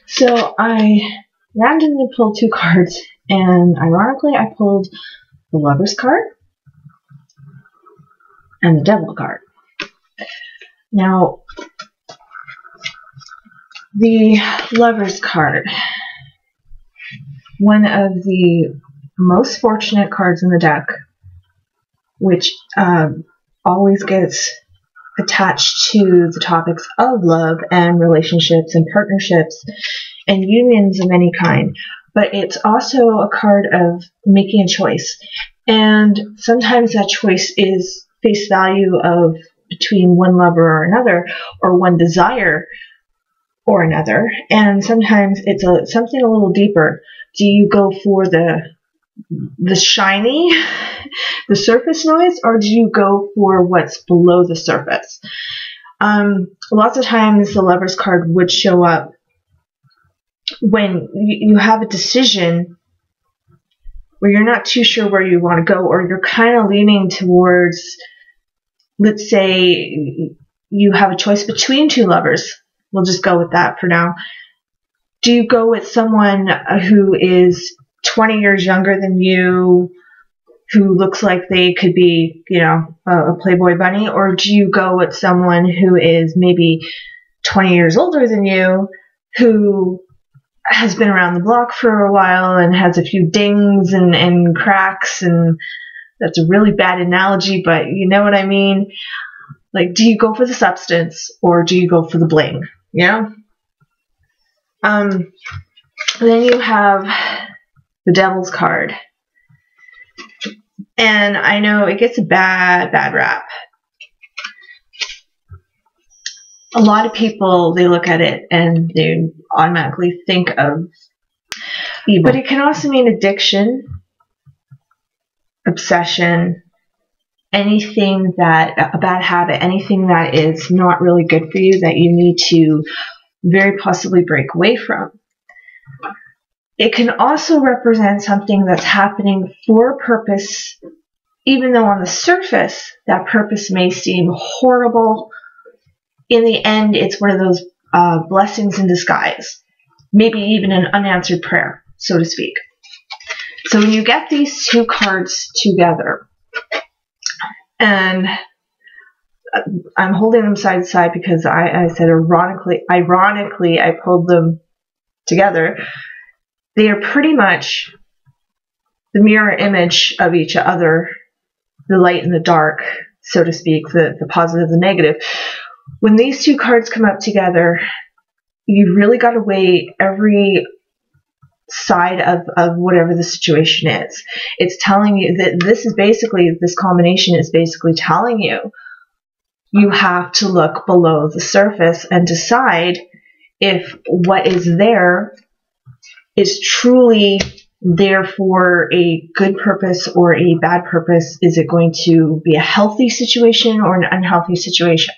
So I randomly pulled two cards, and ironically I pulled the Lover's card and the Devil card. Now, the Lover's card, one of the most fortunate cards in the deck, which always gets attached to the topics of love and relationships and partnerships and unions of any kind. But it's also a card of making a choice. And sometimes that choice is face value of between one lover or another, or one desire or another. And sometimes it's something a little deeper. Do you go for the shiny, the surface noise, or do you go for what's below the surface? Lots of times the Lover's card would show up when you have a decision where you're not too sure where you want to go, or you're kind of leaning towards, let's say you have a choice between two lovers. We'll just go with that for now. Do you go with someone who is 20 years younger than you, who looks like they could be, a Playboy bunny, or do you go with someone who is maybe 20 years older than you, who has been around the block for a while and has a few dings and cracks, and that's a really bad analogy, but you know what I mean? Like, do you go for the substance or do you go for the bling? Then you have the Devil's card. And I know it gets a bad rap. A lot of people, they look at it and they automatically think of evil. But it can also mean addiction, obsession, anything a bad habit, anything that is not really good for you that you need to very possibly break away from. It can also represent something that's happening for a purpose, even though on the surface that purpose may seem horrible. In the end, it's one of those blessings in disguise, maybe even an unanswered prayer, so to speak. So when you get these two cards together, and I'm holding them side to side because I said ironically I pulled them together. They are pretty much the mirror image of each other, the light and the dark, so to speak, the positive, the negative. When these two cards come up together, you really got to weigh every side of whatever the situation is. It's telling you that this combination is basically telling you have to look below the surface and decide if what is there is truly there for a good purpose or a bad purpose. Is it going to be a healthy situation or an unhealthy situation?